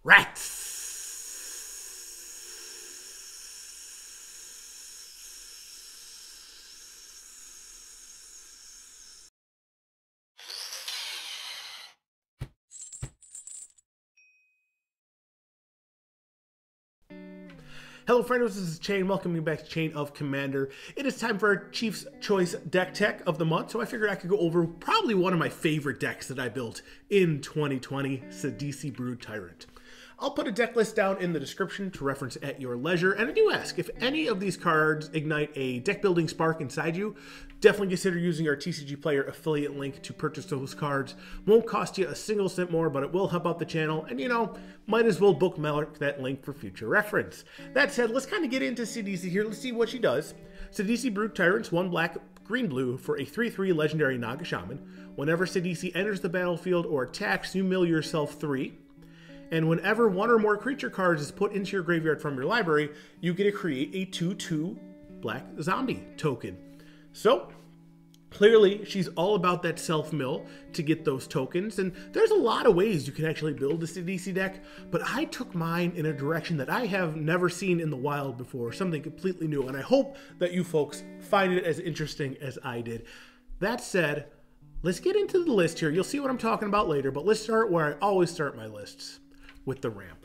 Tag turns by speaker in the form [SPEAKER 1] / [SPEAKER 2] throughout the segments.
[SPEAKER 1] Rats! Hello friends, this is Chain. Welcome you back to Chain of Commander. It is time for our Chief's Choice deck tech of the month, so I figured I could go over probably one of my favorite decks that I built in 2020, Sidisi Brood Tyrant. I'll put a deck list down in the description to reference at your leisure, and I do ask, if any of these cards ignite a deck building spark inside you, definitely consider using our TCG Player affiliate link to purchase those cards. Won't cost you a single cent more, but it will help out the channel, and you know, might as well bookmark that link for future reference. That said, let's kind of get into Sidisi here. Let's see what she does. Sidisi Brood Tyrant's 1 black, green blue for a 3/3 legendary Naga Shaman. Whenever Sidisi enters the battlefield or attacks, you mill yourself 3. And whenever one or more creature cards is put into your graveyard from your library, you get to create a 2/2 black zombie token. So, clearly, she's all about that self-mill to get those tokens, and there's a lot of ways you can actually build a Sidisi deck, but I took mine in a direction that I have never seen in the wild before, something completely new, and I hope that you folks find it as interesting as I did. That said, let's get into the list here. You'll see what I'm talking about later, but let's start where I always start my lists, with the ramp.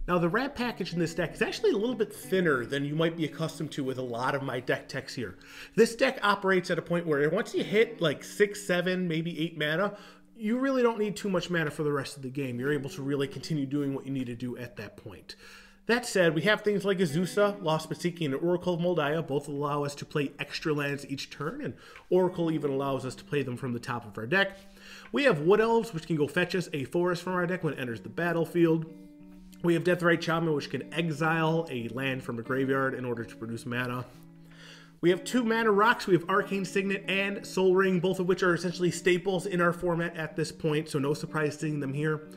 [SPEAKER 1] Now the ramp package in this deck is actually a little bit thinner than you might be accustomed to with a lot of my deck techs here. This deck operates at a point where once you hit like 6, 7, maybe 8 mana, you really don't need too much mana for the rest of the game. You're able to really continue doing what you need to do at that point. That said, we have things like Azusa, Lost but Seeking, and Oracle of Moldiah. Both allow us to play extra lands each turn, and Oracle even allows us to play them from the top of our deck. We have Wood Elves, which can go fetch us a forest from our deck when it enters the battlefield. We have Deathrite Shaman, which can exile a land from a graveyard in order to produce mana. We have 2 mana rocks. We have Arcane Signet and Soul Ring, both of which are essentially staples in our format at this point, so no surprise seeing them here.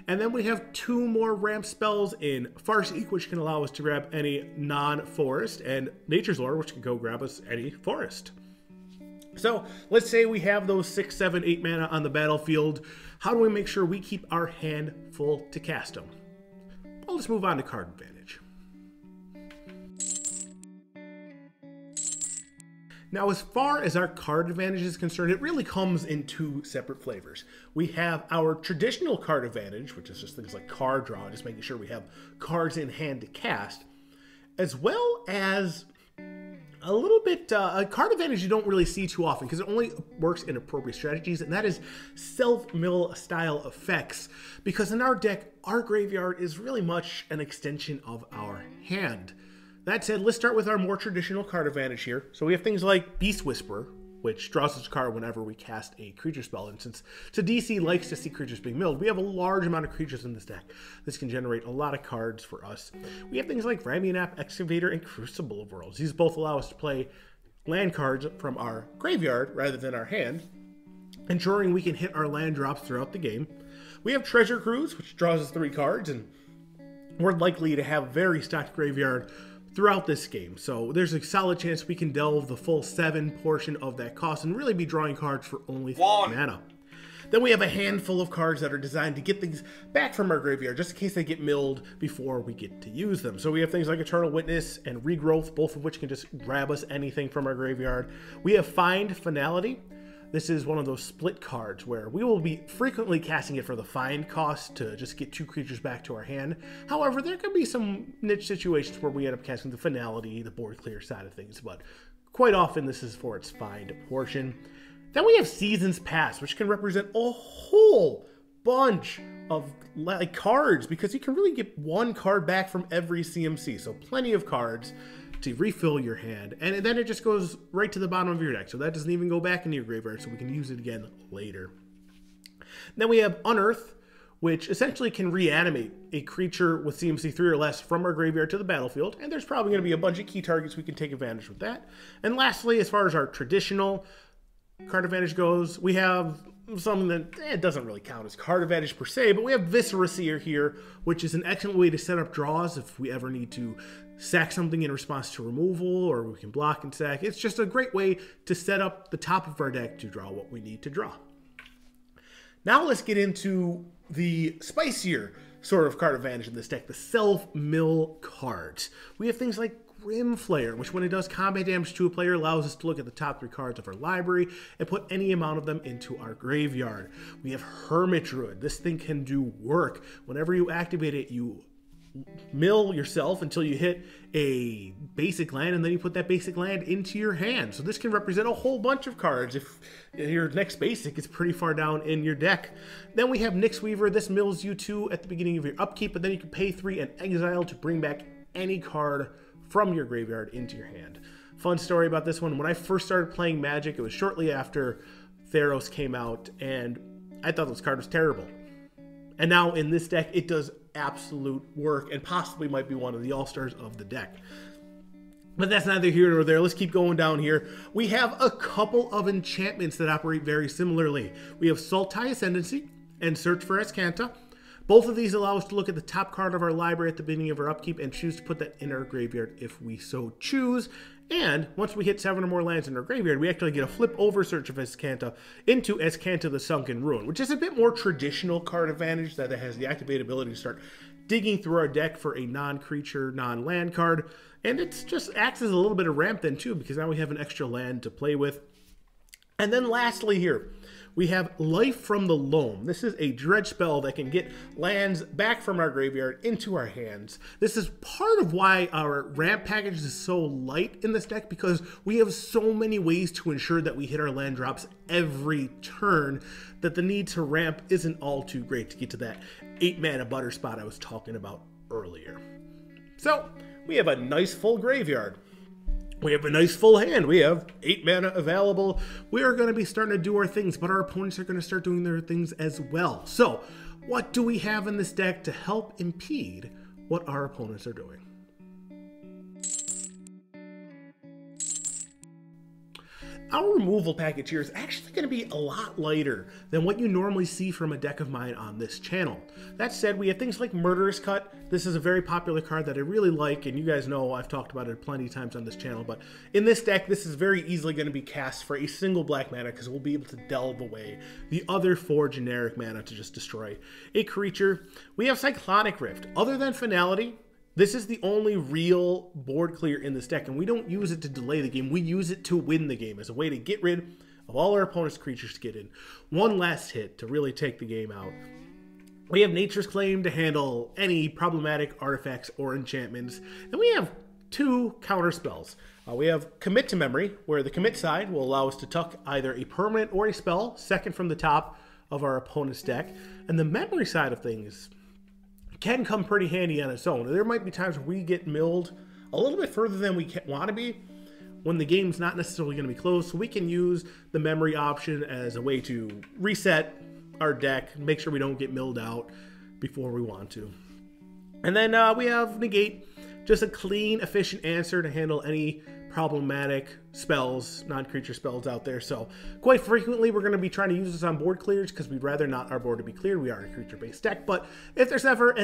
[SPEAKER 1] And then we have 2 more ramp spells in Farseek, which can allow us to grab any non-forest, and Nature's Lore, which can go grab us any forest. So let's say we have those 6, 7, 8 mana on the battlefield. How do we make sure we keep our hand full to cast them? Well, let's move on to card advantage. Now, as far as our card advantage is concerned, it really comes in 2 separate flavors. We have our traditional card advantage, which is just things like card draw, just making sure we have cards in hand to cast, as well as a little bit, a card advantage you don't really see too often because it only works in appropriate strategies, and that is self-mill style effects. Because in our deck, our graveyard is really much an extension of our hand. That said, let's start with our more traditional card advantage here. So we have things like Beast Whisperer, which draws us a card whenever we cast a creature spell. And since Sidisi likes to see creatures being milled, we have a large amount of creatures in this deck. This can generate a lot of cards for us. We have things like Raminap, Excavator, and Crucible of Worlds. These both allow us to play land cards from our graveyard rather than our hand, ensuring we can hit our land drops throughout the game. We have Treasure Cruise, which draws us 3 cards, and we're likely to have a very stacked graveyard throughout this game, so there's a solid chance we can delve the full 7 portion of that cost and really be drawing cards for only 3 mana. Then we have a handful of cards that are designed to get things back from our graveyard, just in case they get milled before we get to use them. So we have things like Eternal Witness and Regrowth, both of which can just grab us anything from our graveyard. We have Find Finality. This is one of those split cards where we will be frequently casting it for the find cost to just get 2 creatures back to our hand. However, there could be some niche situations where we end up casting the finality, the board clear side of things, but quite often this is for its find portion. Then we have Seasons Past, which can represent a whole bunch of like cards because you can really get 1 card back from every CMC, so plenty of cards to refill your hand, and then it just goes right to the bottom of your deck, so that doesn't even go back into your graveyard, so we can use it again later. Then we have Unearth, which essentially can reanimate a creature with CMC 3 or less from our graveyard to the battlefield, and there's probably going to be a bunch of key targets we can take advantage with that. And lastly, as far as our traditional card advantage goes, we have something that it doesn't really count as card advantage per se, but we have Viscera Seer here, which is an excellent way to set up draws if we ever need to sack something in response to removal, or we can block and sack. It's just a great way to set up the top of our deck to draw what we need to draw. Now let's get into the spicier sort of card advantage in this deck, the self-mill cards. We have things like Grim Flayer, which when it does combat damage to a player allows us to look at the top 3 cards of our library and put any amount of them into our graveyard. We have Hermit Druid. This thing can do work. Whenever you activate it, you mill yourself until you hit a basic land, and then you put that basic land into your hand. So this can represent a whole bunch of cards if your next basic is pretty far down in your deck. Then we have Nyx Weaver. This mills you 2 at the beginning of your upkeep, but then you can pay 3 and exile to bring back any card from your graveyard into your hand. Fun story about this one. When I first started playing Magic, it was shortly after Theros came out, and I thought this card was terrible. And now in this deck, it does absolute work and possibly might be one of the all-stars of the deck. But that's neither here nor there. Let's keep going down here. We have a couple of enchantments that operate very similarly. We have Sultai Ascendancy and Search for Azcanta. Both of these allow us to look at the top card of our library at the beginning of our upkeep and choose to put that in our graveyard if we so choose. And once we hit 7 or more lands in our graveyard, we actually get a flip over Search of Azcanta into Azcanta the Sunken Ruin, which is a bit more traditional card advantage that has the activate ability to start digging through our deck for a non-creature, non-land card. And it just acts as a little bit of ramp then too, because now we have an extra land to play with. And then lastly here, we have Life from the Loam. This is a dredge spell that can get lands back from our graveyard into our hands. This is part of why our ramp package is so light in this deck, because we have so many ways to ensure that we hit our land drops every turn that the need to ramp isn't all too great to get to that 8-mana butter spot I was talking about earlier. So we have a nice full graveyard. We have a nice full hand. We have 8 mana available. We are going to be starting to do our things, but our opponents are going to start doing their things as well. So what do we have in this deck to help impede what our opponents are doing? Our removal package here is actually going to be a lot lighter than what you normally see from a deck of mine on this channel. That said, we have things like Murderous Cut. This is a very popular card that I really like, and you guys know I've talked about it plenty of times on this channel, but in this deck, this is very easily going to be cast for a single black mana because we'll be able to delve away the other 4 generic mana to just destroy a creature. We have Cyclonic Rift. Other than Finality, this is the only real board clear in this deck, and we don't use it to delay the game. We use it to win the game as a way to get rid of all our opponent's creatures to get in one last hit to really take the game out. We have Nature's Claim to handle any problematic artifacts or enchantments, and we have 2 counter spells. We have Commit to Memory, where the commit side will allow us to tuck either a permanent or a spell second from the top of our opponent's deck, and the memory side of things can come pretty handy on its own. There might be times where we get milled a little bit further than we want to be when the game's not necessarily going to be closed, so we can use the memory option as a way to reset our deck, make sure we don't get milled out before we want to. And then we have Negate, just a clean, efficient answer to handle any problematic spells, non-creature spells out there. So quite frequently we're going to be trying to use this on board clears because we'd rather not our board to be cleared. We are a creature-based deck, but if there's ever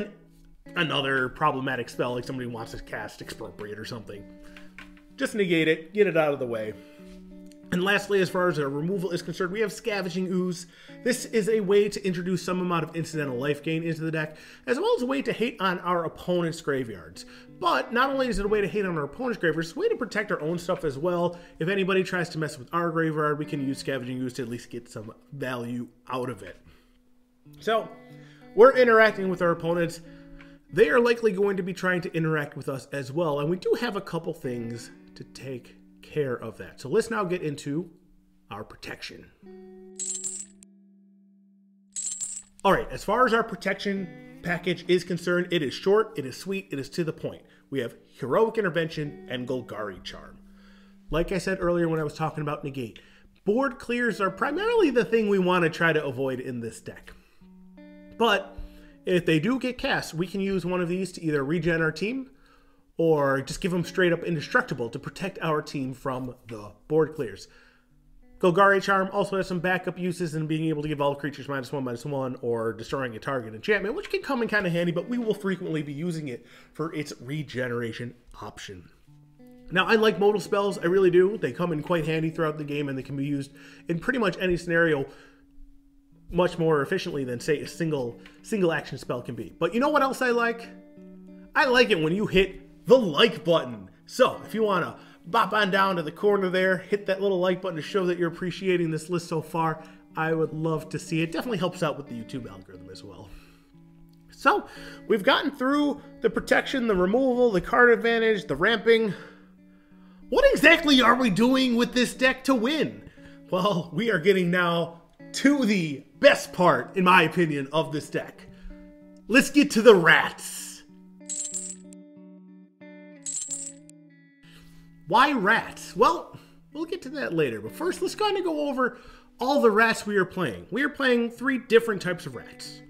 [SPEAKER 1] another problematic spell, like somebody wants to cast Expropriate or something, just negate it, get it out of the way. And lastly, as far as our removal is concerned, we have Scavenging Ooze. This is a way to introduce some amount of incidental life gain into the deck, as well as a way to hate on our opponent's graveyards. But not only is it a way to hate on our opponent's graveyards, it's a way to protect our own stuff as well. If anybody tries to mess with our graveyard, we can use Scavenging Ooze to at least get some value out of it. So, we're interacting with our opponents. They are likely going to be trying to interact with us as well, and we do have a couple things to take care of that. So let's now get into our protection. All right, as far as our protection package is concerned, it is short, it is sweet, it is to the point. We have Heroic Intervention and Golgari Charm. Like I said earlier when I was talking about Negate, board clears are primarily the thing we want to try to avoid in this deck. But if they do get cast, we can use one of these to either regen our team or just give them straight up indestructible to protect our team from the board clears. Golgari Charm also has some backup uses in being able to give all creatures -1/-1 or destroying a target enchantment, which can come in kind of handy, but we will frequently be using it for its regeneration option. Now, I like modal spells, I really do. They come in quite handy throughout the game, and they can be used in pretty much any scenario. much more efficiently than, say, a single action spell can be. But you know what else I like? I like it when you hit the like button. So if you want to bop on down to the corner there, hit that little like button to show that you're appreciating this list so far. I would love to see it. Definitely helps out with the YouTube algorithm as well. So we've gotten through the protection, the removal, the card advantage, the ramping. What exactly are we doing with this deck to win? Well, we are getting now to the best part, in my opinion, of this deck. Let's get to the rats. Why rats? Well, we'll get to that later, but first let's kind of go over all the rats we are playing. We are playing 3 different types of rats.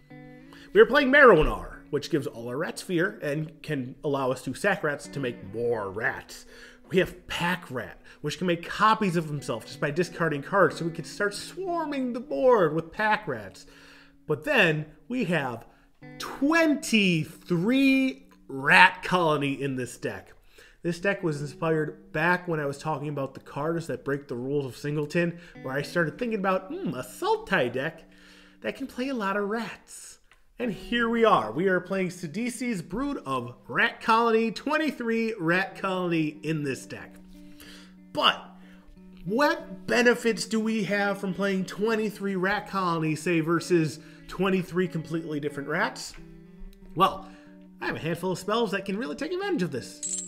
[SPEAKER 1] We are playing Marrow-Gnar, which gives all our rats fear and can allow us to sack rats to make more rats. We have Pack Rat, which can make copies of himself just by discarding cards, so we can start swarming the board with pack rats. But then we have 23 rat colony in this deck. This deck was inspired back when I was talking about the cards that break the rules of Singleton, where I started thinking about a Sultai deck that can play a lot of rats. And here we are. We are playing Sidisi's Brood of Rat Colony, 23 rat colony in this deck. But what benefits do we have from playing 23 rat colony, say, versus 23 completely different rats? Well, I have a handful of spells that can really take advantage of this.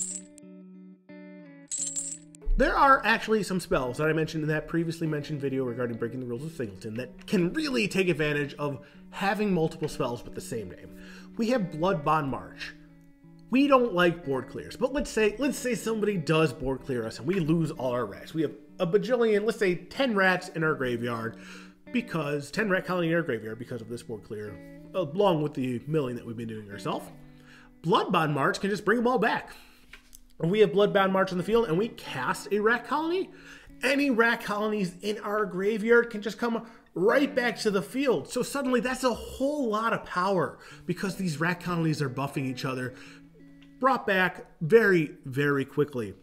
[SPEAKER 1] There are actually some spells that I mentioned in that previously mentioned video regarding breaking the rules of Singleton that can really take advantage of having multiple spells with the same name. We have Blood Bond March. We don't like board clears, but let's say somebody does board clear us and we lose all our rats. We have a bajillion, let's say 10 rats in our graveyard, because 10 rat colony in our graveyard because of this board clear, along with the milling that we've been doing ourselves. Blood Bond March can just bring them all back. We have Bloodbound March on the field and we cast a rat colony. Any rat colonies in our graveyard can just come right back to the field. So suddenly that's a whole lot of power because these rat colonies are buffing each other, brought back very, very quickly.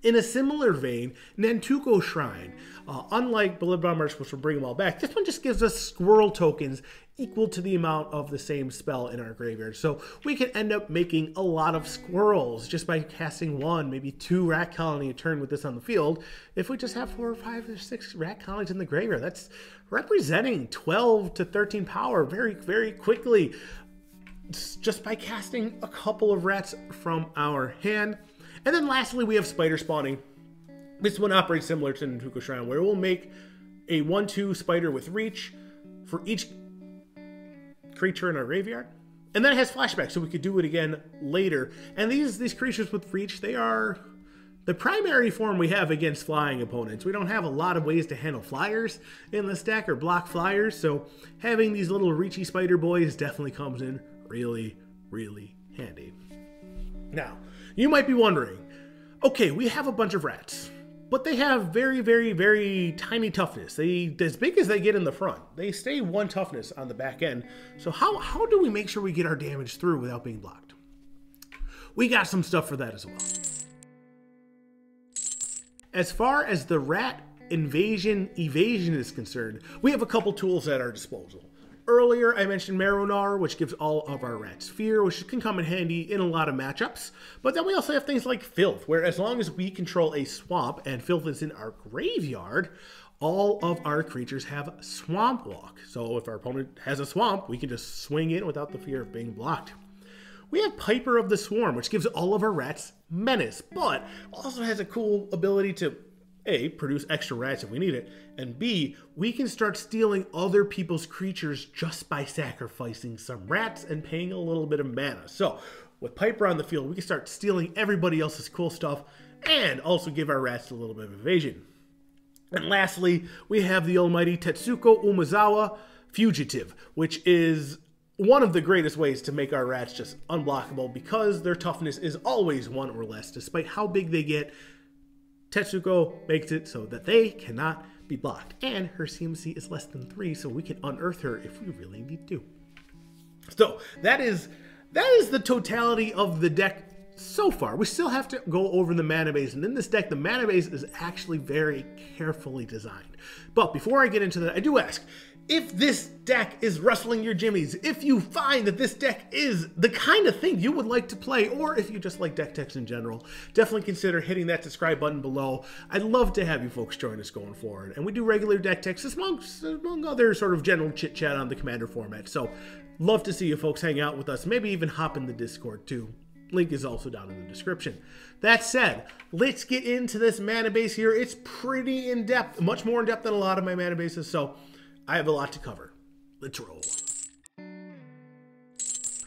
[SPEAKER 1] In a similar vein, Nantuko Shrine, unlike Bloodbound March, which will bring them all back, this one just gives us squirrel tokens equal to the amount of the same spell in our graveyard. So we can end up making a lot of squirrels just by casting 1, maybe 2 rat colony a turn with this on the field. If we just have 4 or 5 or 6 rat colonies in the graveyard, that's representing 12 to 13 power very, very quickly just by casting a couple of rats from our hand. And then lastly, we have Spider Spawning. This one operates similar to Nantuko Shrine, where we'll make a 1/2 spider with reach for each creature in our graveyard. And then it has flashback, so we could do it again later. And these creatures with reach, they are the primary form we have against flying opponents. We don't have a lot of ways to handle flyers in this deck or block flyers, so having these little reachy spider boys definitely comes in really, really handy. Now, you might be wondering, okay, we have a bunch of rats, but they have very, very, very tiny toughness. As big as they get in the front, they stay 1 toughness on the back end. So how do we make sure we get our damage through without being blocked? We got some stuff for that as well. As far as the rat evasion is concerned, we have a couple tools at our disposal. Earlier, I mentioned Marrow-Gnar, which gives all of our rats fear, which can come in handy in a lot of matchups. But then we also have things like Filth, where as long as we control a swamp and Filth is in our graveyard, all of our creatures have Swamp Walk. So if our opponent has a swamp, we can just swing in without the fear of being blocked. We have Piper of the Swarm, which gives all of our rats Menace, but also has a cool ability to A, produce extra rats if we need it, and B, we can start stealing other people's creatures just by sacrificing some rats and paying a little bit of mana. So, with Piper on the field, we can start stealing everybody else's cool stuff and also give our rats a little bit of evasion. And lastly, we have the almighty Tetsuko Umezawa Fugitive, which is one of the greatest ways to make our rats just unblockable because their toughness is always 1 or less, despite how big they get. Tetsuko makes it so that they cannot be blocked, and her CMC is less than 3, so we can unearth her if we really need to. So that is the totality of the deck so far. We still have to go over the mana base, and in this deck, the mana base is actually very carefully designed. But before I get into that, I do ask, if this deck is rustling your jimmies, if you find that this deck is the kind of thing you would like to play, or if you just like deck techs in general, definitely consider hitting that subscribe button below. I'd love to have you folks join us going forward. And we do regular deck techs among other sort of general chit chat on the Commander format. So love to see you folks hang out with us, maybe even hop in the Discord too. Link is also down in the description. That said, let's get into this mana base here. It's pretty in-depth, much more in-depth than a lot of my mana bases, so I have a lot to cover. Let's roll.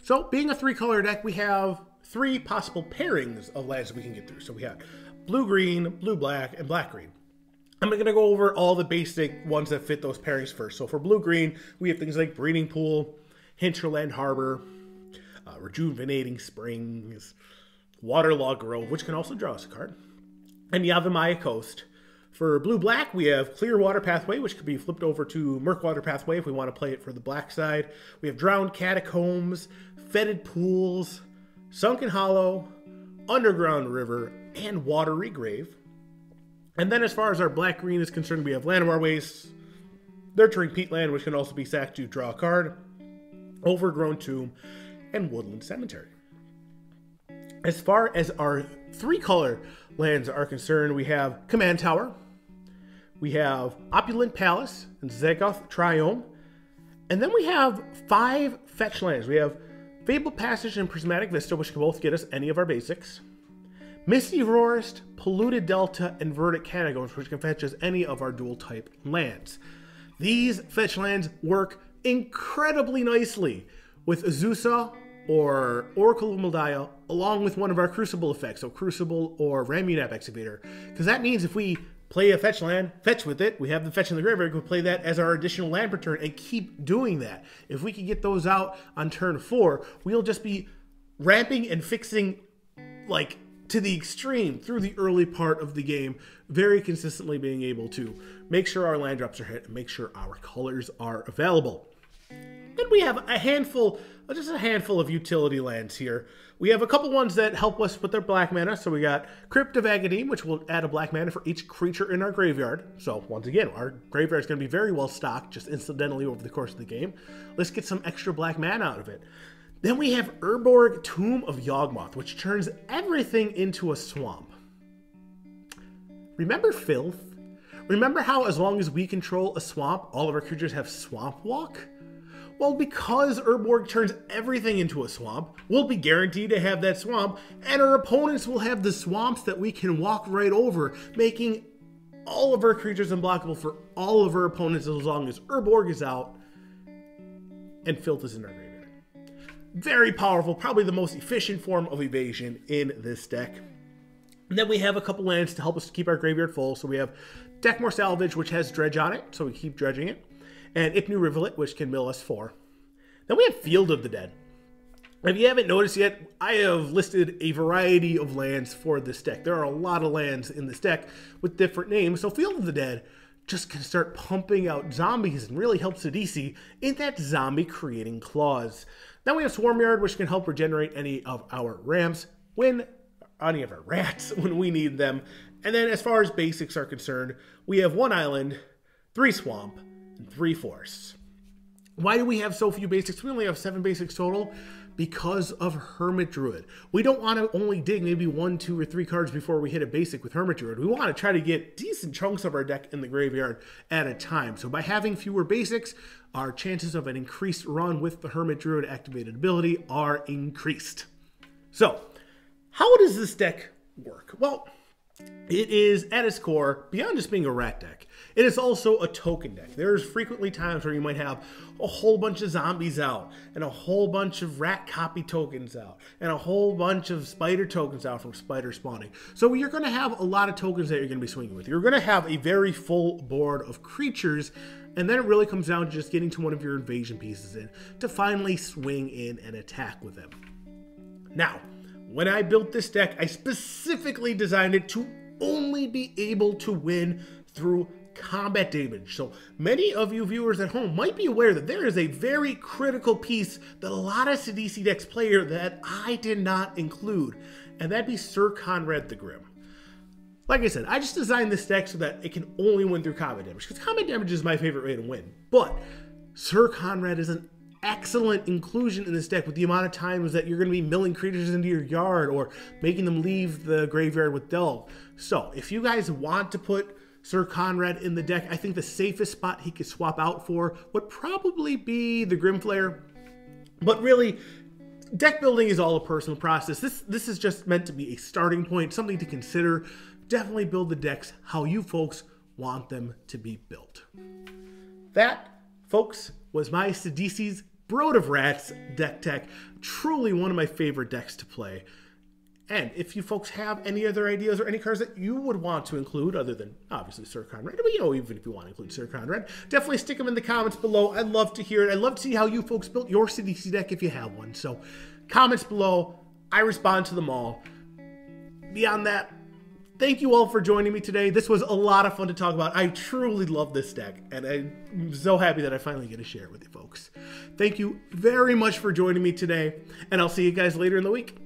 [SPEAKER 1] So, being a 3-color deck, we have 3 possible pairings of lands that we can get through. So we have blue-green, blue-black, and black-green. I'm going to go over all the basic ones that fit those pairings first. So for blue-green, we have things like Breeding Pool, Hinterland Harbor, Rejuvenating Springs, Waterlogged Grove, which can also draw us a card, and Yavimaya Coast. For blue-black, we have Clearwater Pathway, which could be flipped over to Murkwater Pathway if we want to play it for the black side. We have Drowned Catacombs, Fetid Pools, Sunken Hollow, Underground River, and Watery Grave. And then as far as our black-green is concerned, we have Llanowar Wastes, Nurturing Peatland, which can also be sacked to draw a card, Overgrown Tomb, and Woodland Cemetery. As far as our 3-color lands are concerned, we have Command Tower, we have Opulent Palace, and Zagoth Triome, and then we have 5 fetch lands. We have Fabled Passage and Prismatic Vista, which can both get us any of our basics, Misty Forest, Polluted Delta, and Verdant Catacombs, which can fetch us any of our dual-type lands. These fetch lands work incredibly nicely with Azusa or Oracle of Moldiah, along with one of our Crucible effects, so Crucible or Ramunap Excavator. Because that means if we play a fetch land, fetch with it, we have the fetch in the graveyard, we can play that as our additional land per turn and keep doing that. If we can get those out on turn 4, we'll just be ramping and fixing, like, to the extreme through the early part of the game, very consistently being able to make sure our land drops are hit and make sure our colors are available. Then we have a handful, just a handful of utility lands here. We have a couple ones that help us with their black mana. So we got Crypt of Agadim, which will add a black mana for each creature in our graveyard. So once again, our graveyard is going to be very well stocked, just incidentally over the course of the game. Let's get some extra black mana out of it. Then we have Urborg Tomb of Yawgmoth, which turns everything into a swamp. Remember Filth? Remember how as long as we control a swamp, all of our creatures have Swamp Walk? Well, because Urborg turns everything into a swamp, we'll be guaranteed to have that swamp, and our opponents will have the swamps that we can walk right over, making all of our creatures unblockable for all of our opponents as long as Urborg is out and Filth is in our graveyard. Very powerful, probably the most efficient form of evasion in this deck. And then we have a couple lands to help us to keep our graveyard full. So we have Deckmore Salvage, which has Dredge on it, so we keep dredging it. And Ipnu Rivulet, which can mill us 4. Then we have Field of the Dead. If you haven't noticed yet, I have listed a variety of lands for this deck. There are a lot of lands in this deck with different names. So Field of the Dead just can start pumping out zombies and really help Sidisi in that zombie creating clause. Then we have Swarmyard, which can help regenerate any of our rats when we need them. And then as far as basics are concerned, we have 1 island, 3 swamp, and 3 forests. Why do we have so few basics? We only have 7 basics total because of Hermit Druid. We don't want to only dig maybe 1, 2, or 3 cards before we hit a basic with Hermit Druid. We want to try to get decent chunks of our deck in the graveyard at a time. So by having fewer basics, our chances of an increased run with the Hermit Druid activated ability are increased. So, how does this deck work? Well, it is, at its core, beyond just being a rat deck, it is also a token deck. There's frequently times where you might have a whole bunch of zombies out, and a whole bunch of rat copy tokens out, and a whole bunch of spider tokens out from spider spawning. So you're going to have a lot of tokens that you're going to be swinging with. You're going to have a very full board of creatures, and then it really comes down to just getting to one of your invasion pieces in to finally swing in and attack with them. Now, when I built this deck, I specifically designed it to only be able to win through combat damage. So many of you viewers at home might be aware that there is a very critical piece that a lot of Sidisi decks play here that I did not include, and that'd be Sir Conrad the Grim. Like I said, I just designed this deck so that it can only win through combat damage, because combat damage is my favorite way to win. But Sir Conrad is an excellent inclusion in this deck with the amount of times that you're going to be milling creatures into your yard or making them leave the graveyard with Delve. So if you guys want to put Sir Conrad in the deck, I think the safest spot he could swap out for would probably be the Grimflayer. But really, deck building is all a personal process. This is just meant to be a starting point, something to consider. Definitely build the decks how you folks want them to be built. That, folks, was my Sidisi's Brood of Rats deck tech. Truly one of my favorite decks to play. And if you folks have any other ideas or any cards that you would want to include, other than obviously Sir Conrad, but even if you want to include Sir Conrad, definitely stick them in the comments below. I'd love to hear it. I'd love to see how you folks built your Sidisi deck if you have one. So comments below, I respond to them all. Beyond that, thank you all for joining me today. This was a lot of fun to talk about. I truly love this deck, and I'm so happy that I finally get to share it with you folks. Thank you very much for joining me today, and I'll see you guys later in the week.